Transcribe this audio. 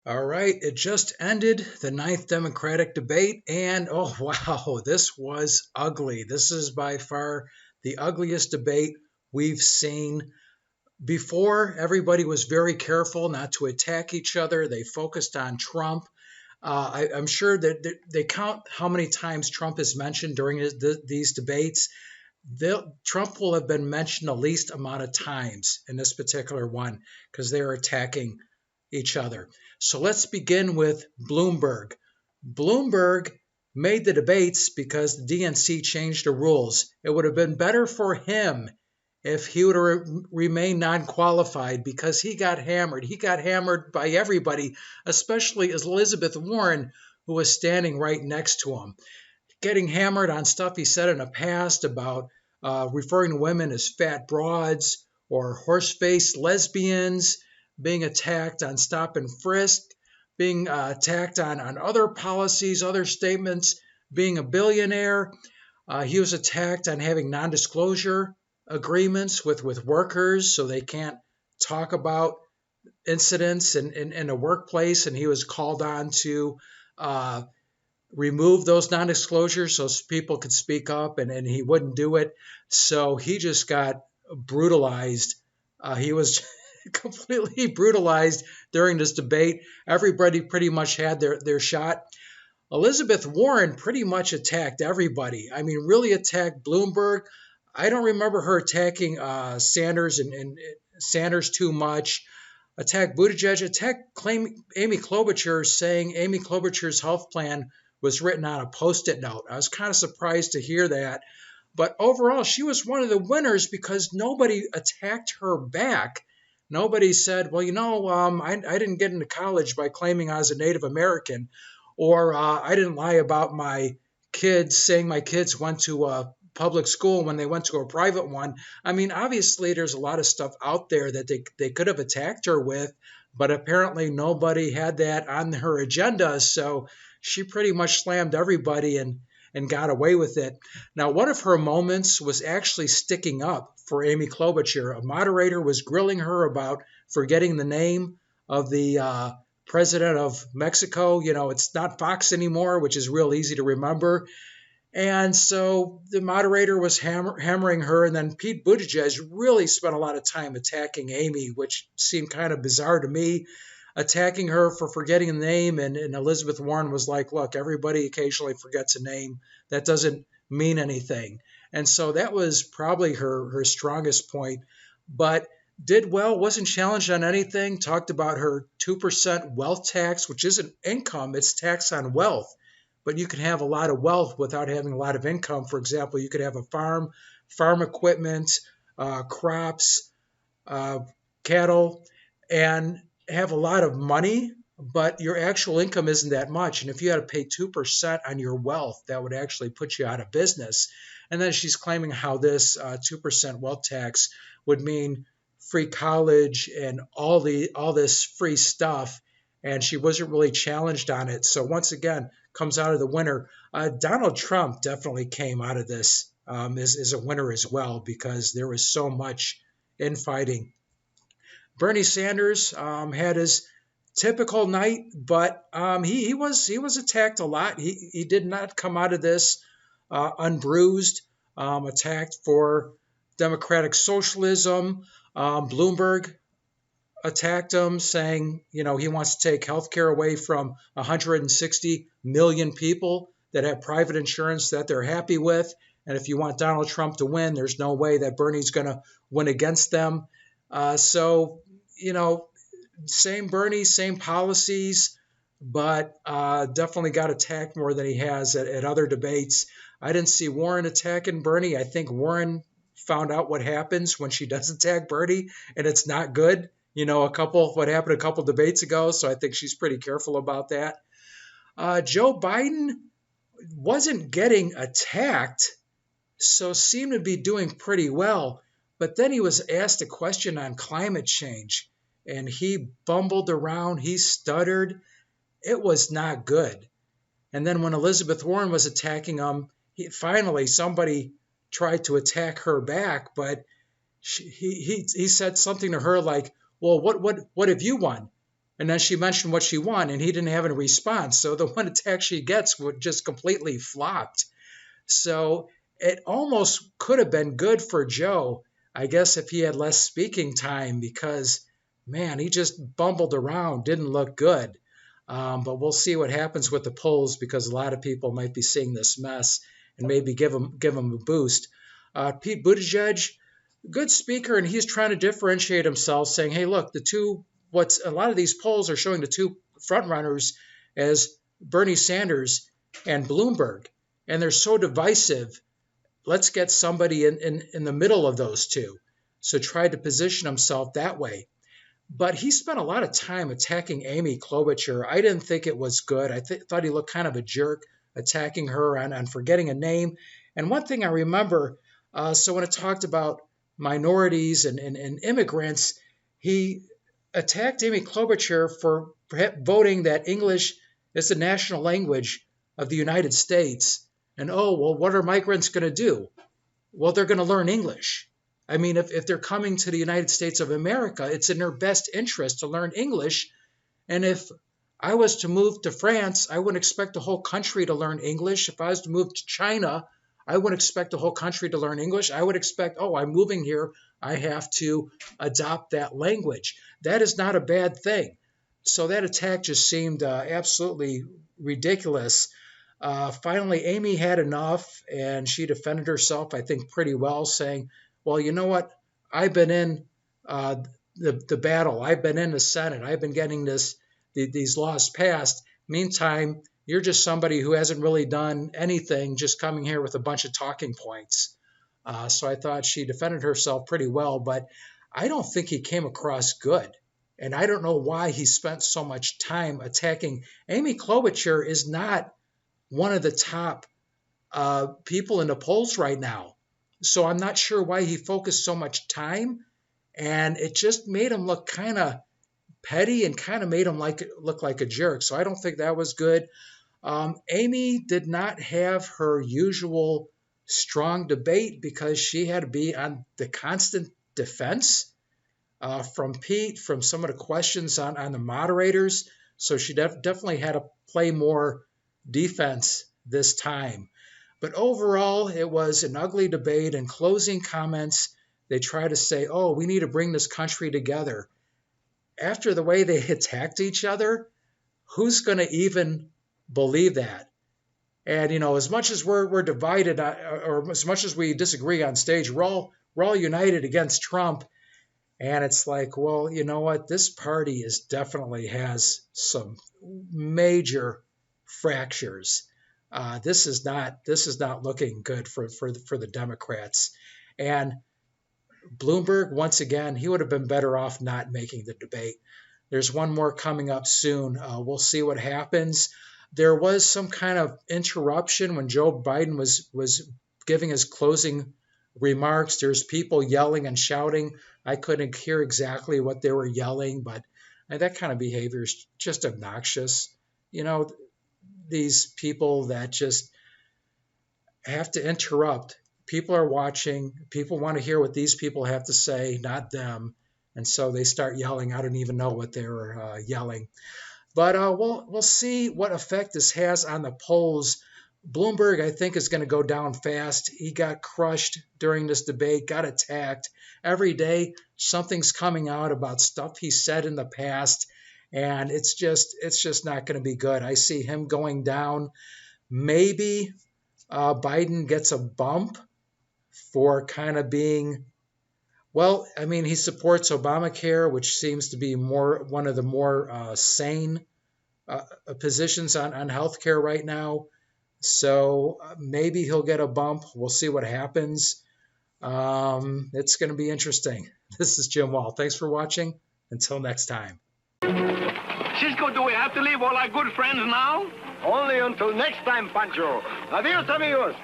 All right, it just ended the ninth Democratic debate, and oh wow, this was ugly. This is by far the ugliest debate we've seen. Before, everybody was very careful not to attack each other. They focused on Trump. I'm sure that they count how many times Trump is mentioned during these debates. Trump will have been mentioned the least amount of times in this particular one because they're attacking each other. So let's begin with Bloomberg. Bloomberg made the debates because the DNC changed the rules. It would have been better for him if he would have remained non-qualified because he got hammered. He got hammered by everybody, especially Elizabeth Warren, who was standing right next to him, getting hammered on stuff he said in the past about referring to women as fat broads or horse-faced lesbians, being attacked on stop and frisk, being attacked on other policies, other statements, being a billionaire. He was attacked on having non-disclosure agreements with workers so they can't talk about incidents in a workplace, and he was called on to uh, remove those non-disclosures so people could speak up, and he wouldn't do it. So he just got brutalized. He was completely brutalized during this debate. Everybody pretty much had their shot. Elizabeth Warren pretty much attacked everybody. I mean, really attacked Bloomberg. I don't remember her attacking Sanders and Sanders too much. Attacked Buttigieg, attacked Amy Klobuchar, saying Amy Klobuchar's health plan was written on a post-it note. I was kind of surprised to hear that. But overall, she was one of the winners because nobody attacked her back. Nobody said, well, I didn't get into college by claiming I was a Native American, or I didn't lie about my kids, saying my kids went to a public school when they went to a private one. I mean, obviously, there's a lot of stuff out there that they could have attacked her with, but apparently nobody had that on her agenda. So she pretty much slammed everybody and got away with it. Now, one of her moments was actually sticking up for Amy Klobuchar. A moderator was grilling her about forgetting the name of the president of Mexico. You know, it's not Fox anymore, which is real easy to remember. And so the moderator was hammering her, and then Pete Buttigieg really spent a lot of time attacking Amy, which seemed kind of bizarre to me, attacking her for forgetting a name. And Elizabeth Warren was like, look, everybody occasionally forgets a name. That doesn't mean anything. And so that was probably her strongest point, but did well, wasn't challenged on anything, talked about her 2% wealth tax, which isn't income, it's tax on wealth. But you can have a lot of wealth without having a lot of income. For example, you could have a farm equipment, crops, uh, cattle, and have a lot of money, but your actual income isn't that much. And if you had to pay 2% on your wealth, that would actually put you out of business. And then she's claiming how this 2% wealth tax would mean free college and all this free stuff. And she wasn't really challenged on it. So once again, comes out of the winner. Donald Trump definitely came out of this as a winner as well because there was so much infighting. Bernie Sanders had his typical night, but he was attacked a lot. He did not come out of this unbruised. Attacked for democratic socialism. Bloomberg attacked him, saying, he wants to take health care away from 160 million people that have private insurance that they're happy with. And if you want Donald Trump to win, there's no way that Bernie's going to win against them. So, same Bernie, same policies, but definitely got attacked more than he has at other debates. I didn't see Warren attacking Bernie. I think Warren found out what happens when she does attack Bernie, and it's not good. What happened a couple debates ago. So I think she's pretty careful about that. Joe Biden wasn't getting attacked, so seemed to be doing pretty well. But then he was asked a question on climate change, and he bumbled around. He stuttered. It was not good. And then when Elizabeth Warren was attacking him, finally somebody tried to attack her back, but he said something to her like, well, what have you won? And then she mentioned what she won, and he didn't have a response. So the one attack she gets would just completely flopped. So it almost could have been good for Joe, I guess, if he had less speaking time, because, man, he just bumbled around, didn't look good. But we'll see what happens with the polls, because a lot of people might be seeing this mess and maybe give him a boost. Pete Buttigieg, good speaker, and he's trying to differentiate himself, saying, hey, look, a lot of these polls are showing the two front runners as Bernie Sanders and Bloomberg, and they're so divisive. Let's get somebody in the middle of those two. So tried to position himself that way. But he spent a lot of time attacking Amy Klobuchar. I didn't think it was good. I thought he looked kind of a jerk attacking her on forgetting a name. And one thing I remember, so when it talked about minorities and immigrants, he attacked Amy Klobuchar for voting that English is the national language of the United States. And, oh, well, what are migrants going to do? Well, they're going to learn English. I mean, if they're coming to the United States of America, it's in their best interest to learn English. And if I was to move to France, I wouldn't expect the whole country to learn English. If I was to move to China, I wouldn't expect the whole country to learn English. I would expect, oh, I'm moving here, I have to adopt that language. That is not a bad thing. So that attack just seemed absolutely ridiculous. Finally, Amy had enough, and she defended herself, I think, pretty well, saying, well, you know what? I've been in the battle. I've been in the Senate. I've been getting these laws passed. Meantime, you're just somebody who hasn't really done anything, just coming here with a bunch of talking points. So I thought she defended herself pretty well, but I don't think he came across good. And I don't know why he spent so much time attacking. Amy Klobuchar is not one of the top people in the polls right now. So I'm not sure why he focused so much time. And it just made him look kind of petty and kind of made him look like a jerk. So I don't think that was good. Amy did not have her usual strong debate because she had to be on the constant defense from Pete, from some of the questions on the moderators. So she definitely had to play more defense this time. But overall, it was an ugly debate. In closing comments, they try to say, oh, we need to bring this country together. After the way they attacked each other, who's going to even believe that? And, as much as we're divided, or as much as we disagree on stage, we're all united against Trump. And it's like, well, you know what? This party definitely has some major fractures. This is not looking good for the Democrats. And Bloomberg, once again, he would have been better off not making the debate. There's one more coming up soon. We'll see what happens. There was some kind of interruption when Joe Biden was giving his closing remarks. There's people yelling and shouting. I couldn't hear exactly what they were yelling, but that kind of behavior is just obnoxious. These people that just have to interrupt. People are watching. People want to hear what these people have to say, not them. And so they start yelling. I don't even know what they were yelling. But we'll see what effect this has on the polls. Bloomberg, I think, is going to go down fast. He got crushed during this debate, got attacked. Every day, something's coming out about stuff he said in the past. And it's just not going to be good. I see him going down. Maybe Biden gets a bump for kind of being, well, I mean, he supports Obamacare, which seems to be one of the more sane positions on healthcare right now. So maybe he'll get a bump. We'll see what happens. It's going to be interesting. This is Jim Wall. Thanks for watching. Until next time. Cisco, do we have to leave all our good friends now? Only until next time, Pancho. Adios, amigos.